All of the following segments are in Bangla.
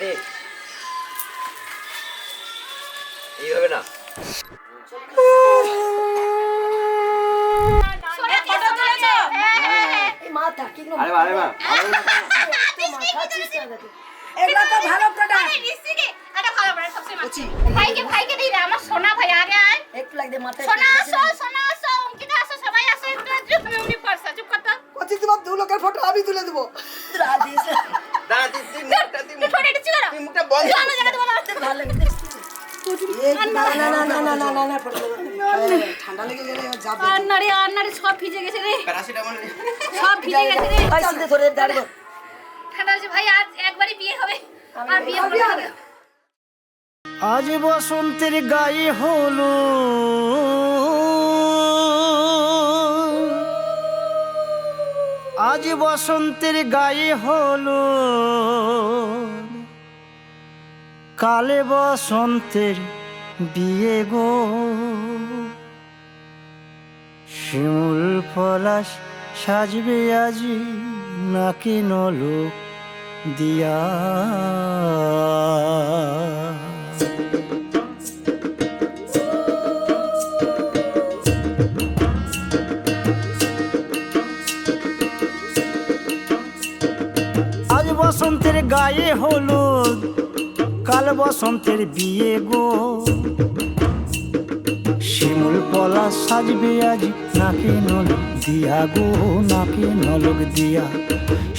রেডি এই হবে না সোনা ফটো তুলেছো এই মাথা কি গো আরে আরে মা মাথা চিস্তা গেছে এগুলা তো ভালো প্রোডাক্ট আরে নিশ্চিকে এটা ভালো প্রোডাক্ট সবচেয়ে ভাইকে দিই রে আমার সোনা ভাই আগে আয় একটু লাগ দে মাথায় সোনা আসো অঙ্কিতা আসো সবাই আসো একটু তুমি উনি পারছা চুপ করতা কচি তোমার দু লোকের ফটো আমি তুলে দেবো। রাধিস দাঁড়া তুই মুখটা তুই ফটো একটু চিগারা তুই মুখটা বন্ধ জানো জায়গা তোমার ভালো লাগে না না না না না না না না ঠান্ডা লেগে গেলে যাবে। আন্নারে সব ভিজে গেছে রে প্যারাসিটামল সব ভিজে গেছে রে ভাই সিধে ধরে দাঁড়াবো ঠান্ডা আছে ভাই আজ একবারই বিয়ে হবে আর বিয়ে হবে না। আজ বসন্তের গায়ে হলো আজ বসন্তের গায়ে হলো কালে বসন্তের বিয়ে গো শিমুল পলাশ সাজবে আজি নাকি নলক দিয়া আজ বসন্তের গায়ে হলুদ কাল বসন্তের বিয়ে গো শিমুল পলাশ সাজবে আজ নাকে নলক দিয়া গো নাকে নলক দিয়া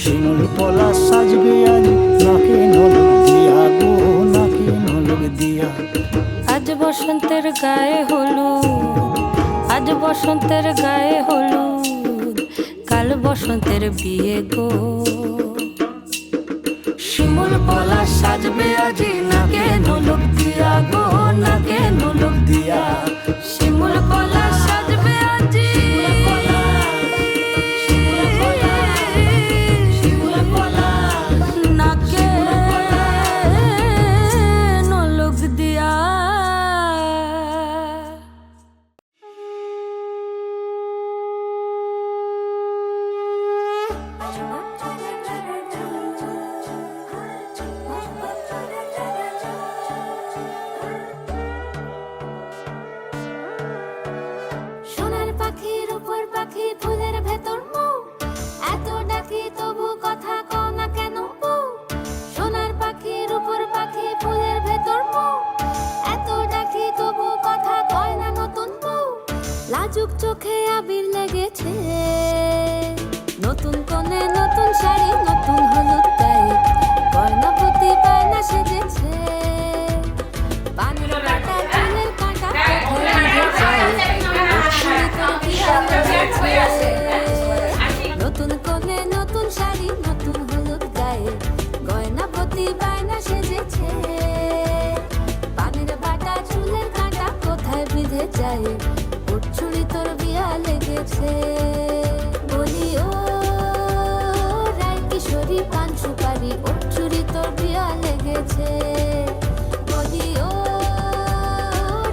শিমুল পলাশ সাজবে আজ নাকে নলক দিয়া গো নাকে নলক দিয়া আজ বসন্তের গায়ে হলুদ আজ বসন্তের গায়ে হলুদ কাল বসন্তের বিয়ে গো শিমুল পলাশ সাজবে আজি নাকে নলক দিয়া গো নাকে নলক দিয়া শিমুল পলাশ সাজবে আজি শিমুল পলাশ নাকে নলক দিয়া সোনার পাখির উপর পাখি ফুলের ভেতর মৌ এত ডাকি তবু কথা কও না কেন বউ সোনার পাখির উপর পাখি ফুলের ভেতর মৌ এত ডাকি তবু কথা কয় না নতুন বউ লাজুক চোখে আবির লেগেছে নতুন কোণে নতুন শাড়ি নতুন হলুদ গায়ে গয়না প্রতি বায়না সেজেছে পানের কাঁটা ফুলের কাঁটা নতুন কোণে নতুন শাড়ি নতুন হলুদ গায়ে গয়না প্রতি বায়না সেজেছে পানের বাটা চুলের কাঁটা কোথায় বিঁধে যায় ওর চুড়ি তোর বিয়া লেগেছে বলি ও রায় কিশোরী পান সুপারি ওর চুড়ি তোর বিয়া লেগেছে বলি ও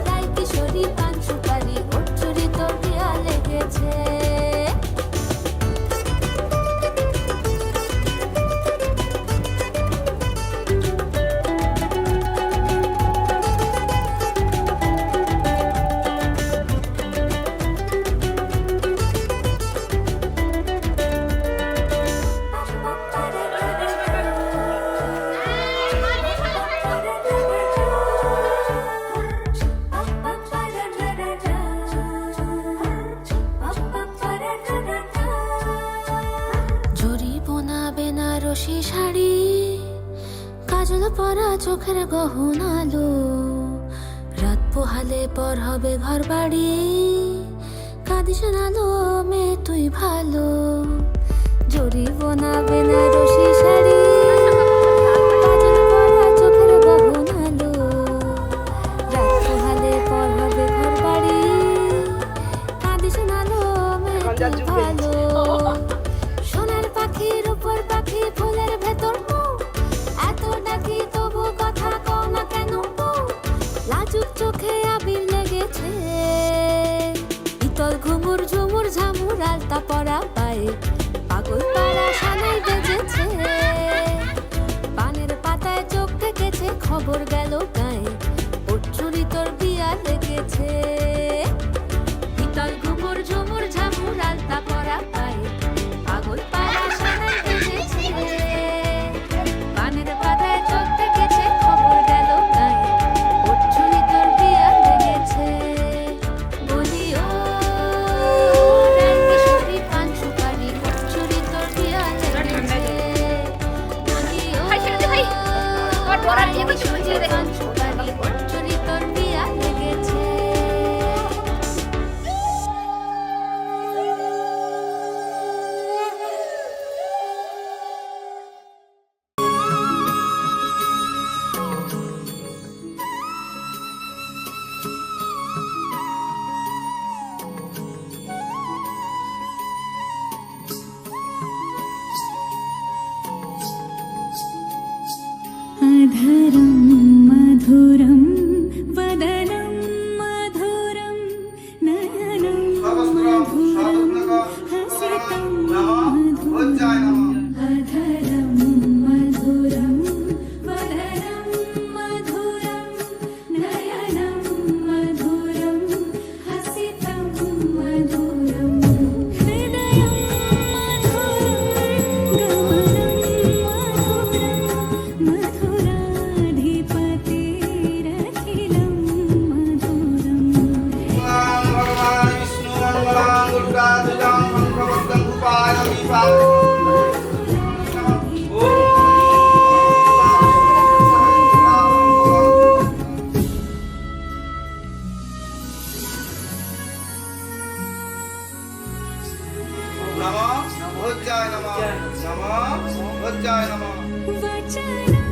রায় কিশোরী পান সুপারি ওর চুড়ি তোর বিয়া লেগেছে জরি বোনা বেনারসি শাড়ি কাজল পরা চোখের গহনালো রাত পোহালে পর হবে ঘর বাড়ি কাঁদিস নালো মেয়ে তুই ভালো জরি বোনা বেনারসি শাড়ি কাজল পরা চোখের গহনালো রাত পোহালে পর হবে ঘর বাড়ি কাঁদিস নালো মেয়ে তুই ভালো সোনার পাখির উপর পাখি ফুলের ভেতর মৌ এত ডাকি তবু কথা কও না কেন বউ লাজুক চোখে আবির লেগেছে ইতল ঘুমুর ঝুমুর ঝামুর আলতা পরা পায়ে পাগল পাড়া সানাই বেজেছে পানের পাতায় চোখে খবর গেল গায়ে ওর চুরি তোর বিয়া লেগেছে পিতল ঘুমুর ঝুমুর ঝামুর আলতা পরা পায়ে পাগল পাড়া সানাই বেজেছে পানের পাতায় চোখ দেখেছে খবর গেল গায়ে ওর চুরি তোর বিয়া লেগেছে বলি ও রাইকিশোরী পান সুপারি ওর চুরি তোর বিয়া লেগেছে বলি ও ভাই, ছেড়ে দে ভাই। আমার বড় বিয়ে করতে বলছে রে। পান সুপারি ওর চুরি তোর বিয়া লেগেছে अधरं मधुरं वदनं मधुरं नयनं मधुरं हसितं मधुरम् अधरं मधुरं वदनं मधुरं नयनं मधुरं हसितं मधुरं हृदयं मधुरं गमनं मधुराधिपतिरखिलं मधुरम् ভগবান বিষ্ণু মঙ্গলাং দুর্গাধুজাং শঙ্খবদ্ধং উপায় বিভাগ নমঃ ভোজ্যায় নমঃ নমঃ ভোজ্যায় নমঃ वचनं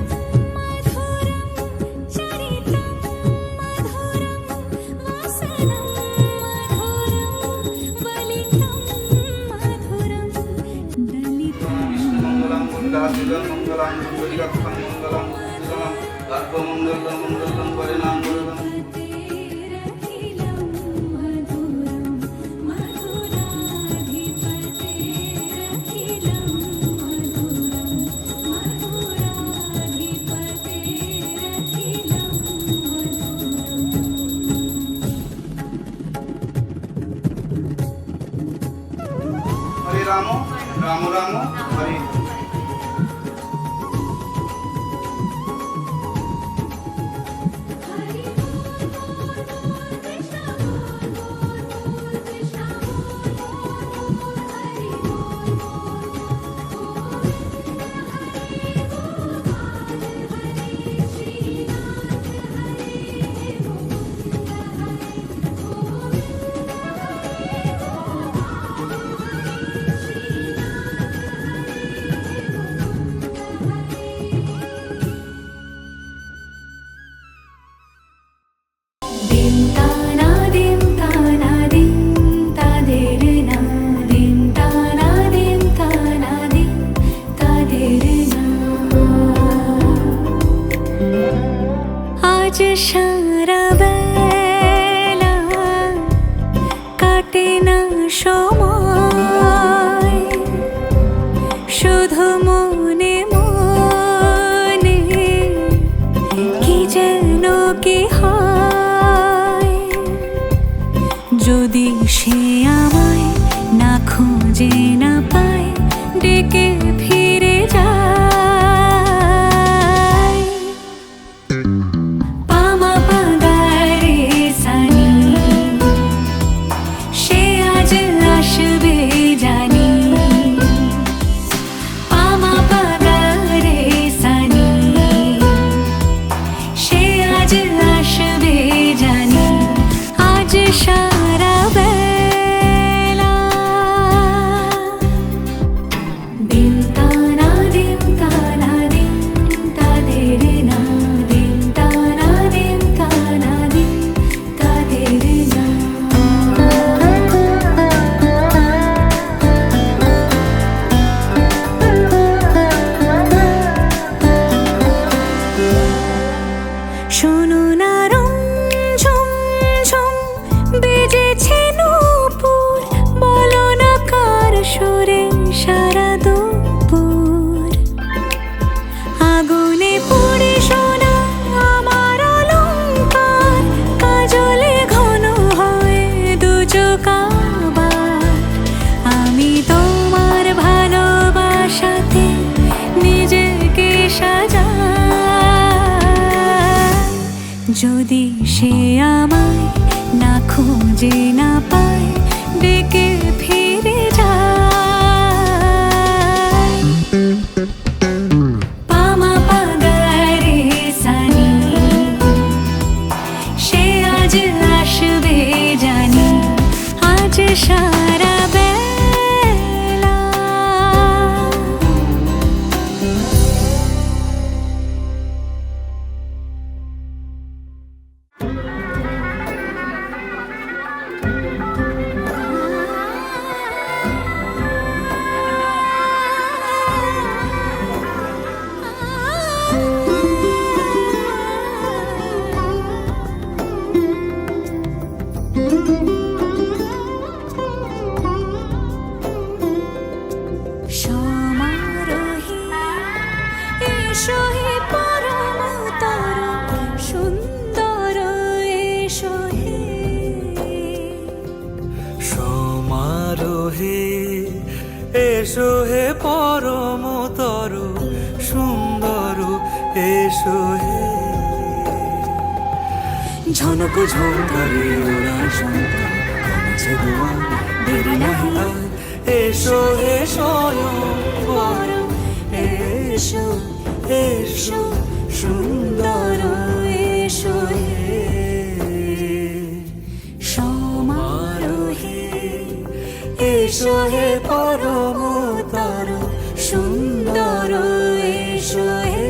मधुरं चरितं मधुरं वसनं मधुरं वलितं मधुरं दलितं মঙ্গলাং দুর্গাধুজাং মঙ্গলাং দুর্গাক্ষং মঙ্গলাং মঙ্গলাং সর্বমঙ্গল মঙ্গলং পরিণাম মঙ্গলং तेरखिलं मधुरं मधुराधिपतेरखिलं मधुरं मधुराधिपतेरखिलं मधुरम् হরে রাম রাম রাম হরে दिं ताना दिं ताना दिं तादेर ना दिं ताना दिं ताना दिं तादेर ना आज सारा बेला काटे ना সময় শুধু মনে মনে কি যেন কি হয় যদি সে আমায় না খুঁজে না পায় ডেকে ফিরে যায় পামা পাগারে সানি সে আজ আসবে যদি সে আমায় না খুঁজে না পায় ডেকে ফিরে যায় পামা পাগারে সানি সে আজ আসবে জানি আজ সারা বেলা সমারোহে এসো হে পরমতর সুন্দর এসো হে সমারোহে এসো হে পরমতর সুন্দর এসো হে ঝনক ঝঙ্কারে ওরা শঙ্কর কাছে দোয়া দেরি নাহি আর। এসো হে স্বয়ং বর এসো এসো সুন্দর এসো হে সমারোহে এসো হে পরমতর সুন্দর এসো হে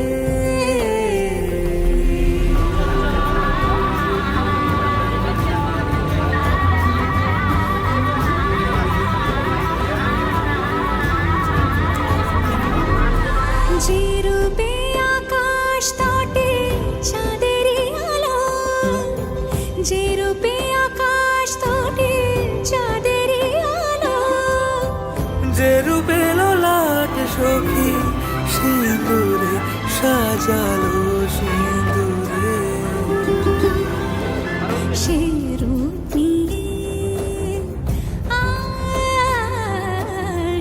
যে রূপে আকাশ তটে চাঁদেরই আলো যে রূপে আকাশ তটে চাঁদেরই আলো যে রূপে ললাট সখী সিঁদুরে সাজালো সিঁদুরে সে রূপ নিয়ে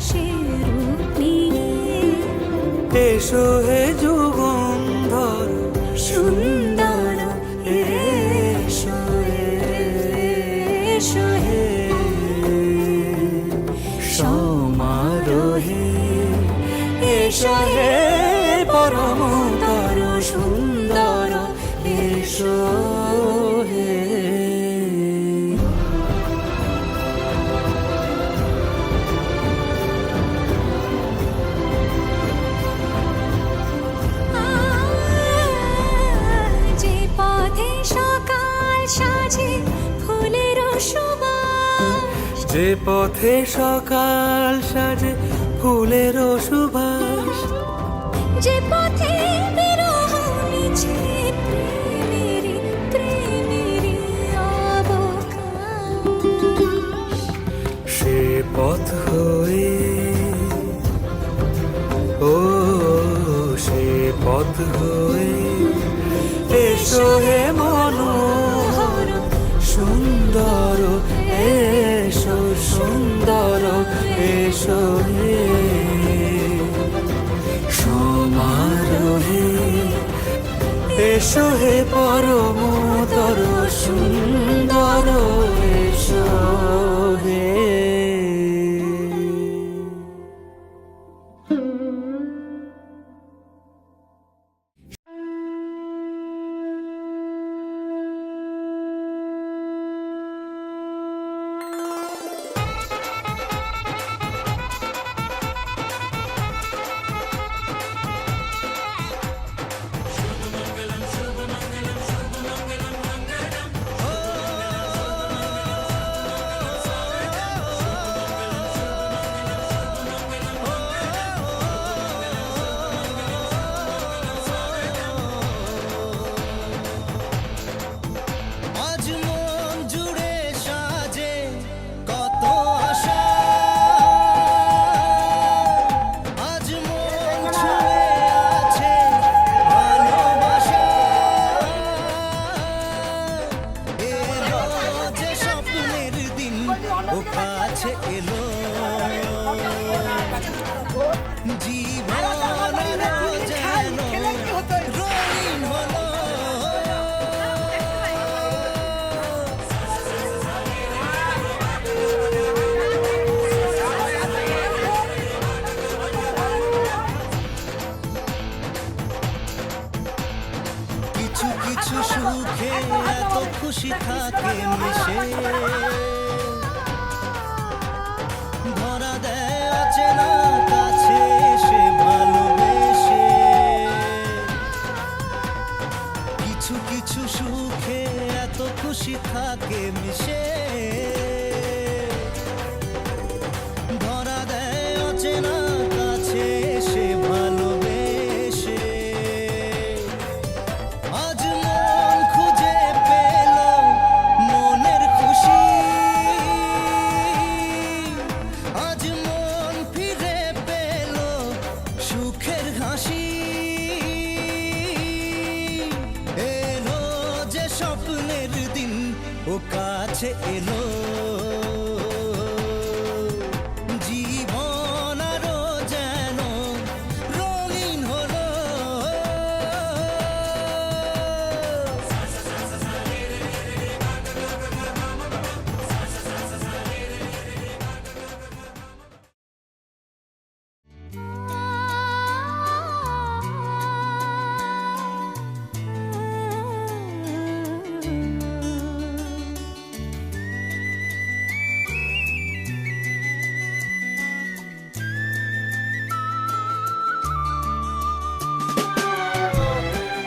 সে রূপ নিয়ে এসো হে যুগন্ধর সুন্দর এসো এসো হে সমারোহে এসো হে পরমতর সুন্দর এসো হে যে পথে সকাল সাজে ফুলের সুবাস যে পথে সকাল সাজে ফুলের সুবাস যে পথে বিরহ মিছে প্রেমেরই প্রেমেরই অবকাশ সে পথ হয়ে ও সে পথ হয়ে এসো হে মনোহর সুন্দর এসো সুন্দর এসো হে সমারোহে এসো হে পরমতর সুন্দর এসো হে কিছু সুখে এত খুশি থাকে মিশে, ধরা দেয় অচেনা কাছে এসে ভালোবেসে। কিছু কিছু সুখে এত খুশি থাকে মিশে, ধরা দেয় অচেনা কাছে এসে ভালোবেসে। আজ মন খুঁজে পেল মনের খুশি, আজ মন ফিরে পেল সুখের হাসি। এলো যে স্বপ্নের দিন ও কাছে এলো, জীবন আরো যেন রঙিন হলো।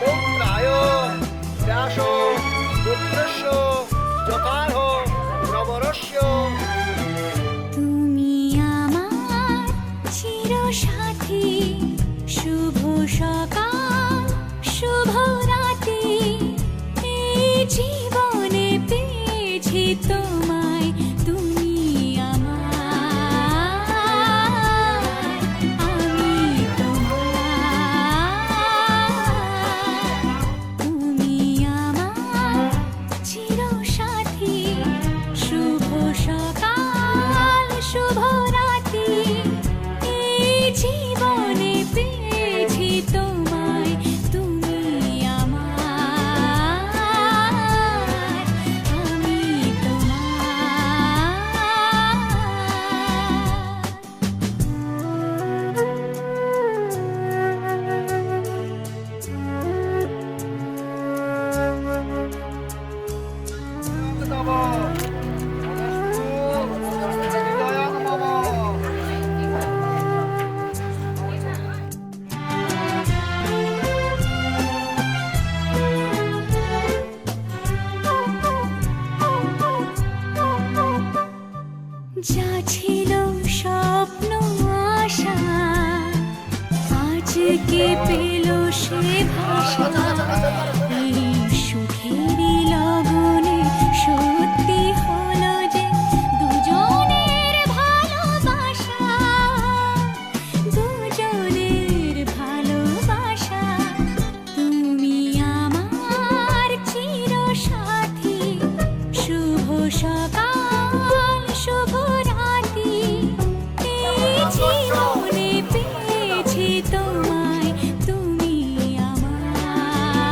পুত্রায় ব্যাস পুত্রস্য যথার্হ নবরস্য। তুমি আমার চিরসাথী, শুভ সকাল শুভ রাতি, এই জীবনে পেয়েছি তোমায়, তুমি আমার, আমি তোমার। তুমি আমার চিরসাথী, শুভ সকাল শুভ রাতি, এই জীবনে পেয়েছি তোমায়, তুমি আমার, আমি নমঃ নমস্তে হৃদয়ায় নমঃ। যা ছিল স্বপ্ন আশা, আজকে পেল সে ভাষা, এই সুখেরই লগনে সত্যি হলো যে দুজনের ভালোবাসা, দুজনের ভালোবাসা। তুমি আমার চিরসাথী, শুভ সকাল শুভ রাতি, এই জীবনে পেয়েছি তোমায়, তুমি আমার।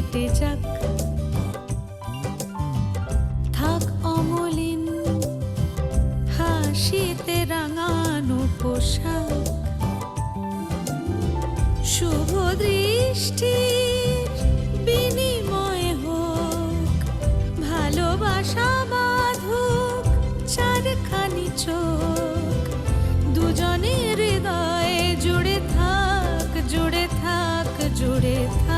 কেটে যাক, থাক অমলিন হাসিতে রাঙানো পোশাক, শুভ দৃষ্টির বিনিময় হোক, ভালোবাসা বাঁধুক চারখানি চোখ, দুজনের হৃদয়ে জুড়ে থাক, জুড়ে থাক, জুড়ে থাক।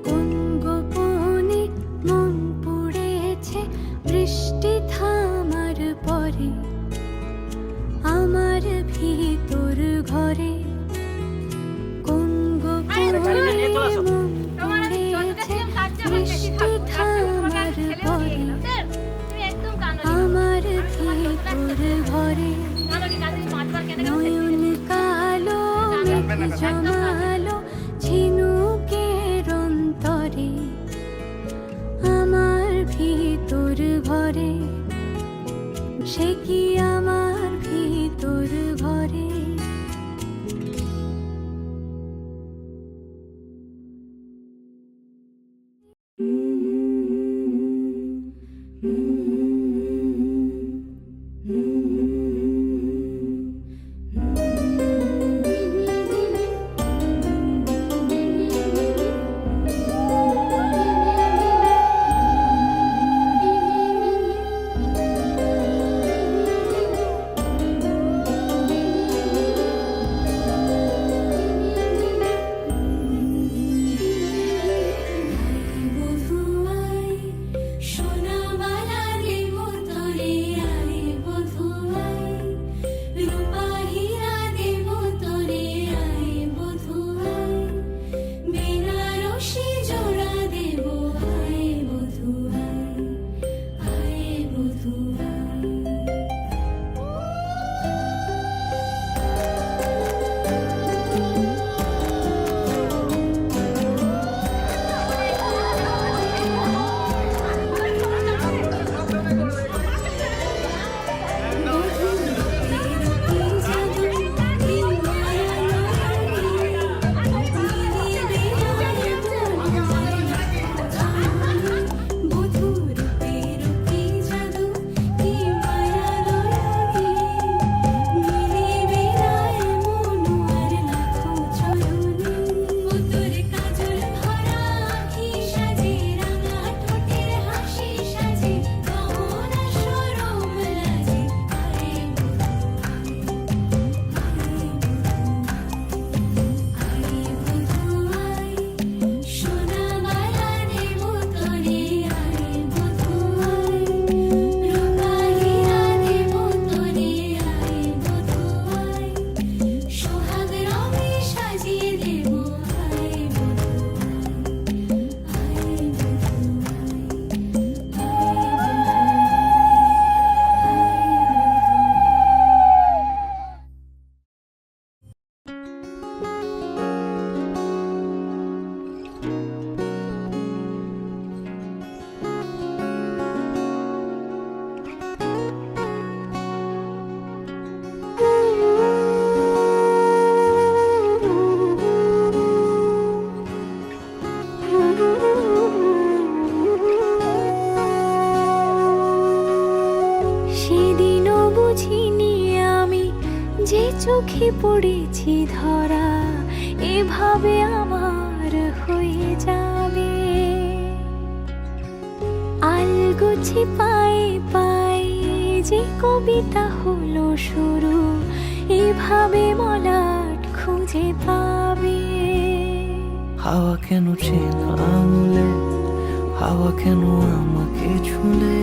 কোন গোপনে মন পড়েছে বৃষ্টি থামার পরে, আমার ভিতর ঘরে কোন গোপনে মন পড়েছে বৃষ্টি থামার পরে, আমার ভিতর ঘরে নয়ন কালো মেঘ জমালো ঝিনুকের অন্তরে, আমার ভিতর ঘরে সে কি আমার ভিতর ঘরে। চোখে পড়েছি ধরা, এভাবে আমার হয়ে যাবে। আলগোছে পায়ে পায়ে যে কবিতা হলো শুরু, এভাবে মলাট খুঁজে পাবে। হাওয়া কেন চেনা আঙুলে, হাওয়া কেন আমাকে ছুলে,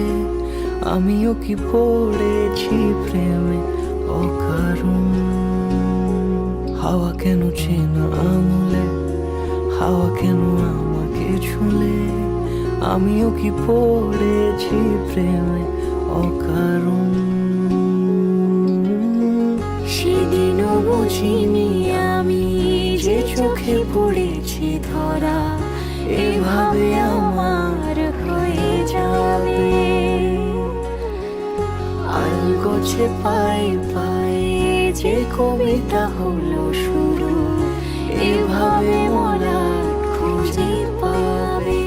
আমিও কি পড়েছি প্রেমে অকারণ। হাওয়া কেন চেনা আঙুলে, হাওয়া কেন আমাকে ছুলে, আমিও কি পড়েছি প্রেমে অকারণ। সেদিনও বুঝিনি আমি যে চোখে পড়েছি ধরা এভাবে আমার হয়ে যাবে আলগোছে পাই পাই যে কবিতা হলো শুরু এভাবে মোরা খুঁজে পাবে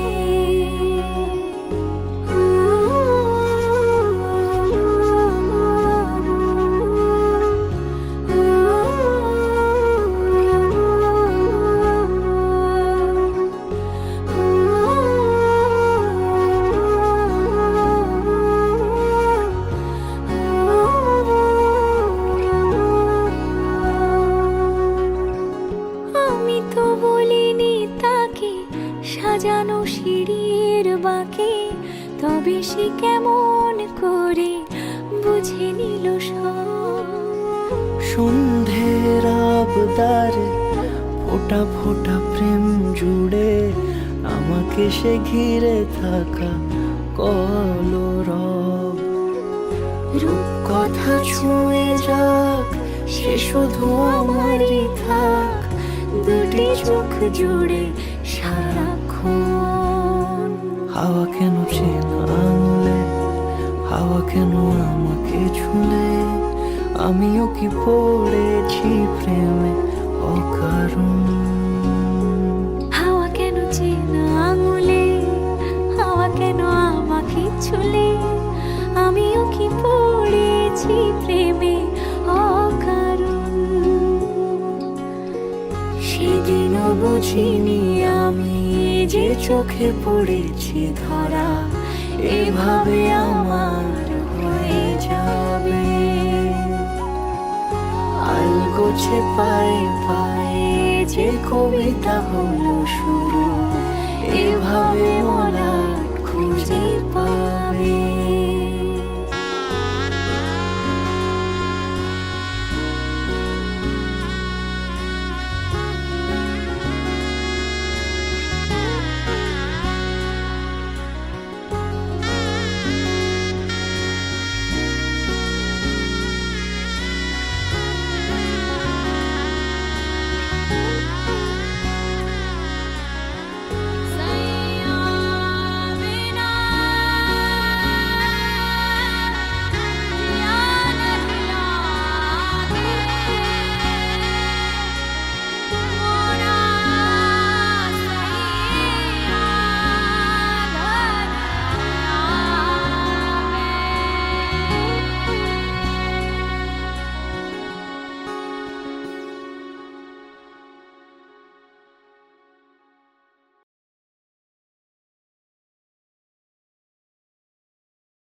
আমি তো বলিনি তাকে সাজানো সিঁড়ির বাঁকে তবে সে কেমন করে বুঝে নিল সব সন্ধ্যের আবদারে ফোটা ফোটা প্রেম জুড়ে আমাকে সে ঘিরে থাকা কলরব রূপকথা ছুঁয়ে যাক সে শুধু আমারই থাক দুটি চোখ জুড়ে সারাক্ষণ হাওয়া কেন চেনা আঙুলে হাওয়া কেন আমাকে ছুলে আমিও কি পড়েছি প্রেমে অকারণ হাওয়া কেন চেনা আঙুলে হাওয়া কেন আমাকে ছুলে আমিও কি পড়েছি প্রেমে অকারণ সেদিনও বুঝিনি আমি যে চোখে পড়েছি ধরা এভাবে আমার হয়ে যাবে আলগোছে পায়ে পায়ে যে কবিতা হলো শুরু এভাবে মোরা